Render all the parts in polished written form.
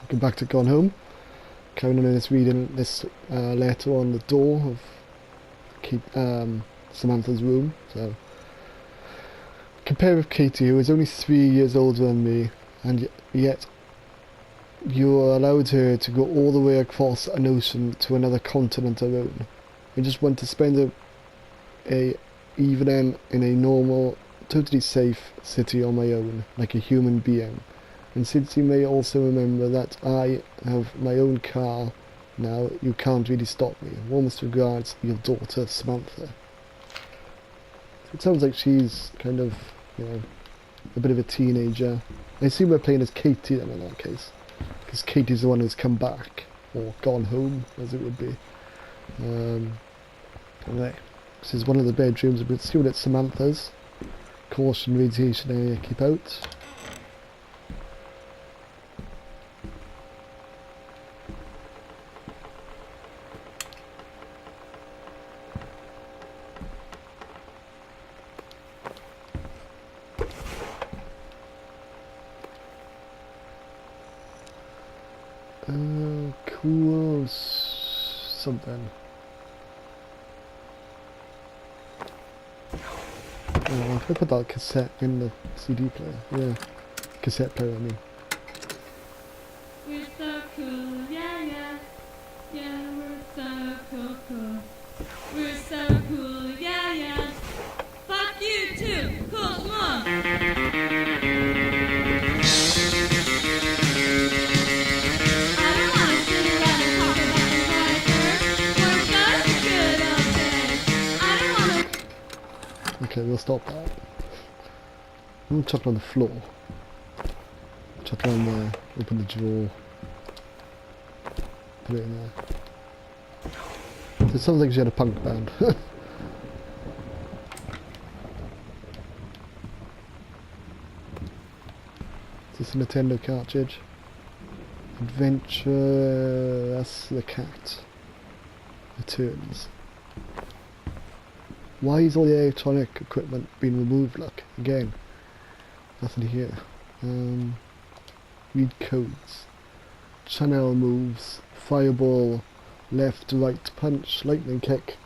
Welcome back to Gone Home. Carrying on this reading this letter on the door of Samantha's room. So, compare with Katie, who is only 3 years older than me, and yet you're allowed her to go all the way across an ocean to another continent alone. I just want to spend a evening in a normal, totally safe city on my own, like a human being. And since you may also remember that I have my own car now, you can't really stop me. Warmest regards, your daughter, Samantha. It sounds like she's kind of, a bit of a teenager. I assume we're playing as Katie then in that case. Because Katie's the one who's come back, or gone home, as it would be. Anyway, this is one of the bedrooms. We're assuming it's Samantha's. Caution, radiation area, keep out. Cool something. Oh, I put that cassette in the CD player. Yeah, cassette player, I mean. We're so cool, yeah, yeah. Yeah, we're so cool, cool. We're so cool, yeah, yeah. Fuck you too, cool, come on. Okay, we'll stop that. I'm chucking on the floor. Chuck it on there, open the drawer. Put it in there. It sounds like she had a punk band. Is this a Nintendo cartridge? Adventure... that's the cat. Returns. Why is all the electronic equipment being removed? Look, again. Nothing here. Read codes. Channel moves. Fireball. Left, right, punch. Lightning kick.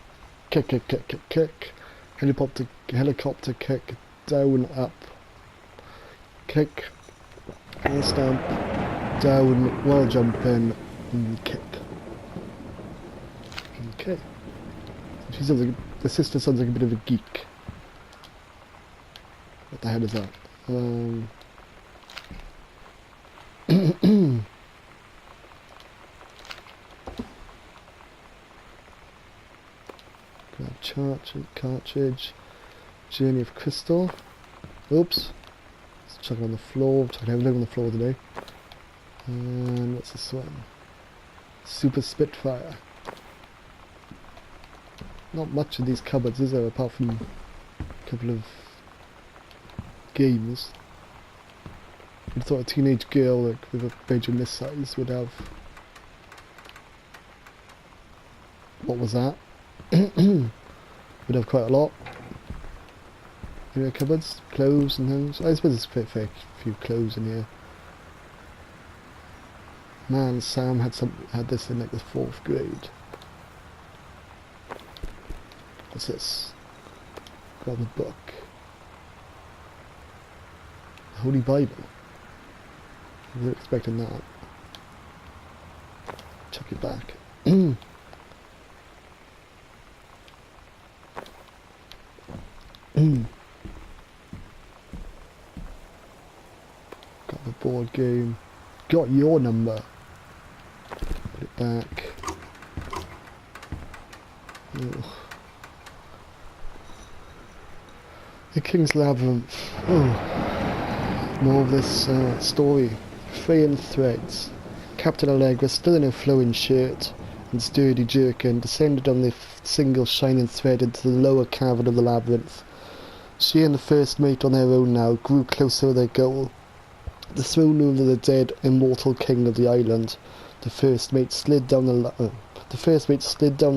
Kick, kick, kick, kick, kick. Helicopter kick. Down, up. Kick. Wall stamp. Down, while jumping. And kick. Okay. She's the sister sounds like a bit of a geek. What the hell is that? Grab cartridge. Journey of Crystal. Oops. Let's chuck it on the floor. Chuck everything on the floor today. And what's this one? Super Spitfire. Not much in these cupboards, is there, apart from a couple of games. I thought a teenage girl like with a bedroom this size would have... what was that? Would have quite a lot. In the cupboards, clothes and things. I suppose there's a few clothes in here. Man, Sam had this in like the 4th grade. What's this? Grab the book. The Holy Bible. I wasn't expecting that. Chuck it back. Got the board game. Got your number. Put it back. Ugh. The King's Labyrinth. Oh, more of this story. Fraying threads. Captain Allegra, still in her flowing shirt and sturdy jerkin, descended on the single shining thread into the lower cavern of the labyrinth. She and the first mate on their own now grew closer to their goal. The throne room of the dead, immortal king of the island. The first mate slid down the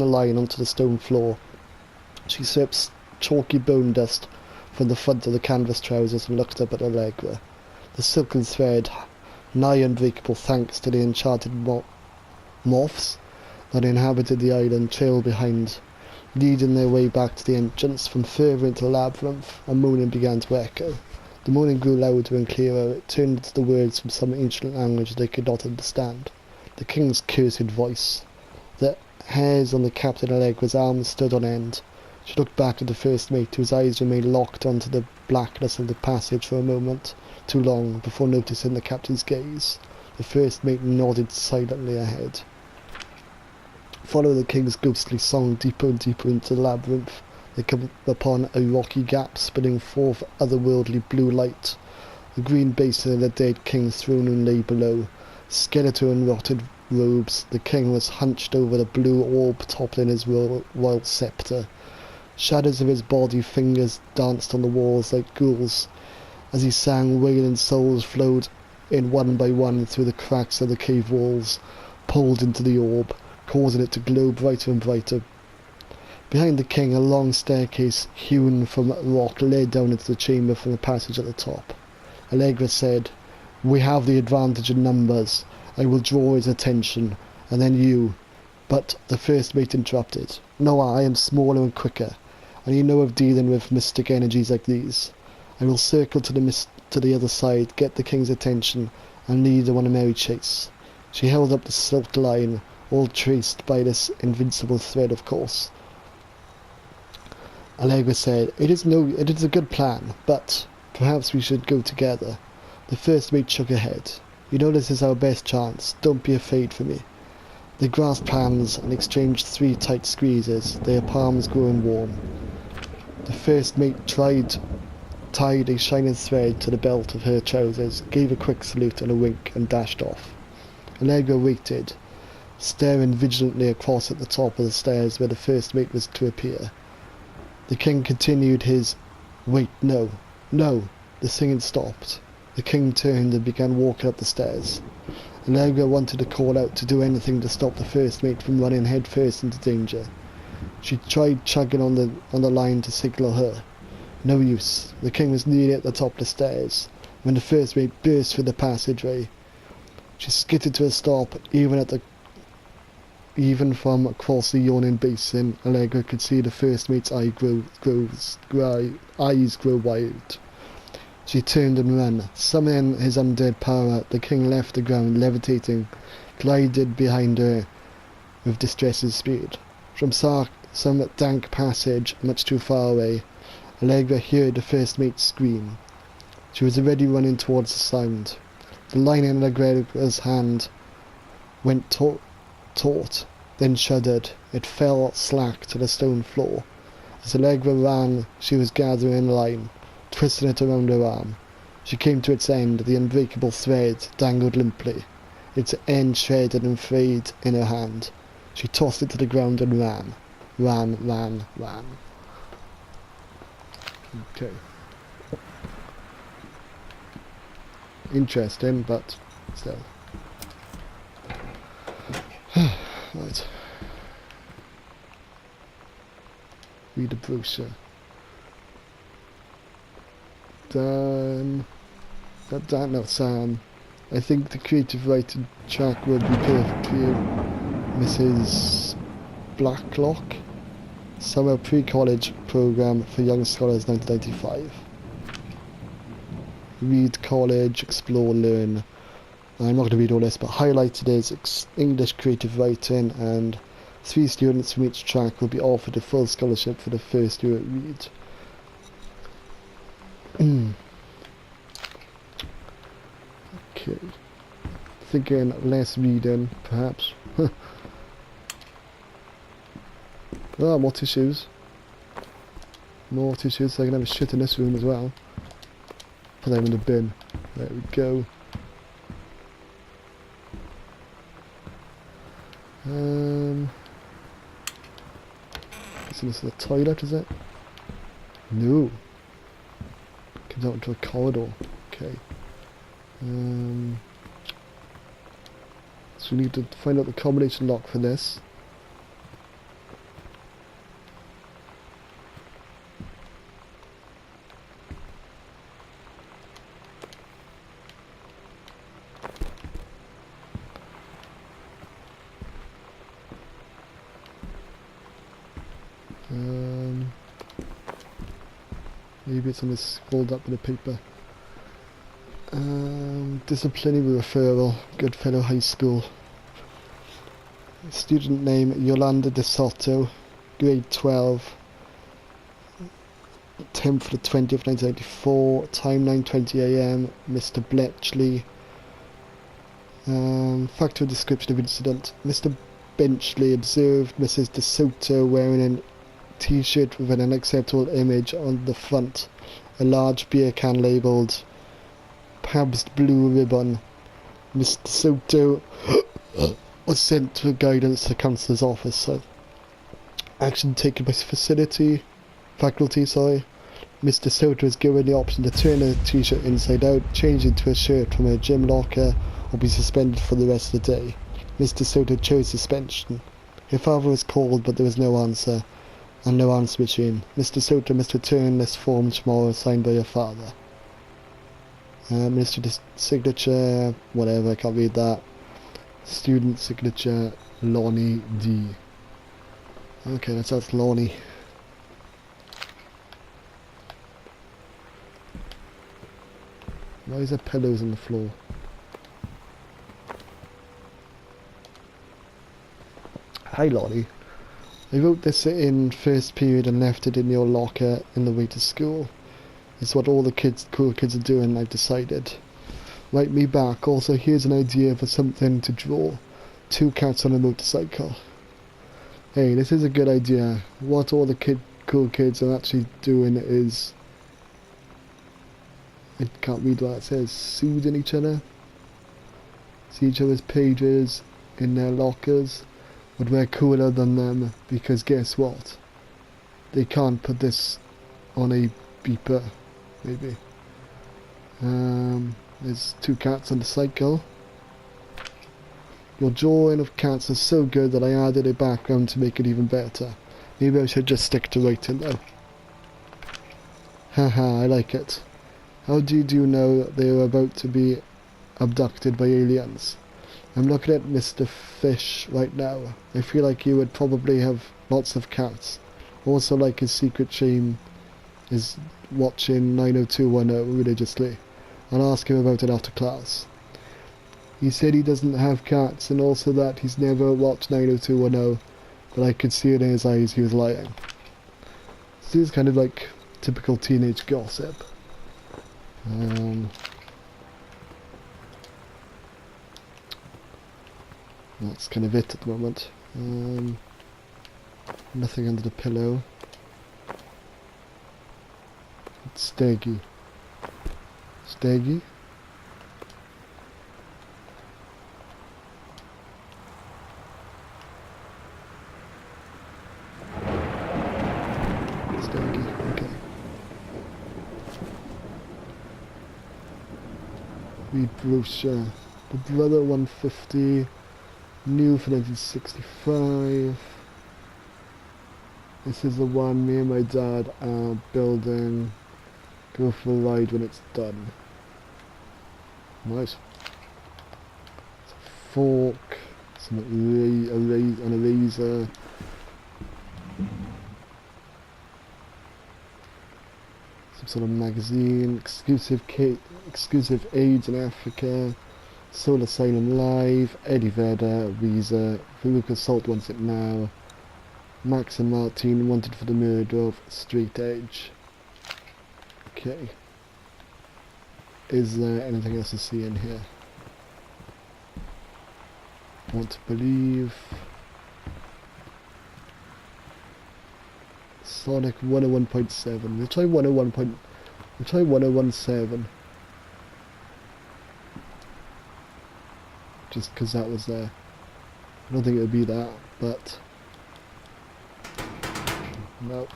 line onto the stone floor. She swept chalky bone dust from the front of the canvas trousers and looked up at Allegra. The silken thread nigh unbreakable thanks to the enchanted moths that inhabited the island, trailed behind, leading their way back to the entrance. From further into the labyrinth, a moaning began to echo. The moaning grew louder and clearer. It turned into the words from some ancient language they could not understand. The king's cursed voice. The hairs on the Captain Allegra's arms stood on end. She looked back at the first mate, whose eyes remained locked onto the blackness of the passage for a moment too long before noticing the captain's gaze. The first mate nodded silently ahead. Following the king's ghostly song deeper and deeper into the labyrinth, they come upon a rocky gap spilling forth otherworldly blue light. The green basin of the dead king's throne room lay below. Skeletal and rotted robes, the king was hunched over the blue orb toppling his royal sceptre. Shadows of his body fingers danced on the walls like ghouls. As he sang, wailing souls flowed in one by one through the cracks of the cave walls, pulled into the orb, causing it to glow brighter and brighter. Behind the king, a long staircase hewn from rock led down into the chamber from the passage at the top. Allegra said, "We have the advantage in numbers. I will draw his attention, and then you." But the first mate interrupted. "No, I am smaller and quicker, and you know of dealing with mystic energies like these. I will circle to the other side, get the king's attention, and lead them on a merry chase." She held up the silk line, all traced by this invincible thread, of course. Allegra said, it is a good plan, but perhaps we should go together." The first mate shook her head. "You know this is our best chance. Don't be afraid for me." They grasped hands and exchanged 3 tight squeezes, their palms growing warm. The first mate tied a shining thread to the belt of her trousers, gave a quick salute and a wink, and dashed off. Allegra waited, staring vigilantly across at the top of the stairs where the first mate was to appear. The king continued his, "Wait, no, no." The singing stopped. The king turned and began walking up the stairs. Allegra wanted to call out, to do anything to stop the first mate from running head first into danger. She tried tugging on the line to signal her. No use. The king was nearly at the top of the stairs when the first mate burst through the passageway. She skidded to a stop. Even from across the yawning basin, Allegra could see the first mate's eyes grow wide. She turned and ran. Summoning his undead power, the king left the ground, levitating, glided behind her with distressing speed. From some dank passage, much too far away, Allegra heard the first mate scream. She was already running towards the sound. The line in Allegra's hand went taut, then shuddered. It fell slack to the stone floor. As Allegra ran, she was gathering the line, twisting it around her arm. She came to its end. The unbreakable thread dangled limply, its end shredded and frayed in her hand. She tossed it to the ground and ran. Ran. Okay. Interesting, but still. Right. Read the brochure. Dan. No, Sam. I think the creative writing track would be perfect for you, Mrs. Blacklock. Summer pre-college program for young scholars, 1995. Read, college, explore, learn. I'm not going to read all this, but highlighted is English creative writing, and 3 students from each track will be offered a full scholarship for the first year at Reed. Okay. Thinking less reading, perhaps. More tissues. More tissues, so I can have a shit in this room as well. Put them in the bin. There we go. So this is the toilet, is it? No. Comes out into a corridor. Okay. So we need to find out the combination lock for this. Maybe it's on this rolled up in the paper. Disciplinary referral, Goodfellow High School. Student name Yolanda De Soto, grade 12, 10th for the 20th, 1994, time 9:20 AM, Mr. Bletchley. Factual description of incident. Mr. Benchley observed Mrs. De Soto wearing a t-shirt with an unacceptable image on the front, a large beer can labelled Pabst Blue Ribbon. Miss De Soto was sent to a guidance to the counsellor's office. Action taken by faculty. Miss De Soto was given the option to turn her t-shirt inside out, change into a shirt from her gym locker, or be suspended for the rest of the day. Miss De Soto chose suspension. Her father was called, but there was no answer, and no answer machine. Miss De Soto must return this form tomorrow, signed by her father. Minister signature, whatever, I can't read that. Student signature, Lonnie D. Okay, that's Lonnie. Why is there pillows on the floor? Hi Lonnie. I wrote this in first period and left it in your locker in the way to school. It's what all the cool kids are doing, I've decided. Write me back. Also, here's an idea for something to draw. 2 cats on a motorcycle. Hey, this is a good idea. What all the cool kids are actually doing is... I can't read what it says. Soothing each other. See each other's pages in their lockers. But we're cooler than them, because guess what? They can't put this on a beeper. Maybe. There's 2 cats on the cycle. Your drawing of cats is so good that I added a background to make it even better. Maybe I should just stick to writing though. Haha, I like it. How did you know that they were about to be abducted by aliens? I'm looking at Mr. Fish right now. I feel like he would probably have lots of cats. Also, like his secret shame is watching 90210 religiously. I'll ask him about it after class. He said he doesn't have cats, and also that he's never watched 90210, but I could see it in his eyes he was lying. This is kind of like typical teenage gossip. That's kind of it at the moment. Nothing under the pillow. It's Steggy. Steggy? Steggy, okay. Read brochure. The Brother 150. New for 1965. This is the one me and my dad are building. Go for a ride when it's done. Nice. It's a fork, and a razor. Some sort of magazine. Exclusive AIDS in Africa. Soul Asylum Live. Eddie Vedder, Weezer. Veruca Salt Wants It Now. Max and Martin wanted for the murder of Straight Edge. Okay. Is there anything else to see in here? Want to believe. Sonic 101.7. We'll try 101. We'll try 101.7. Just because that was there. I don't think it would be that, but no.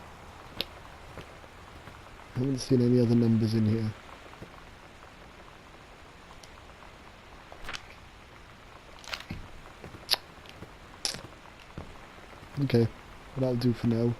I haven't seen any other numbers in here. Okay, well, that'll do for now.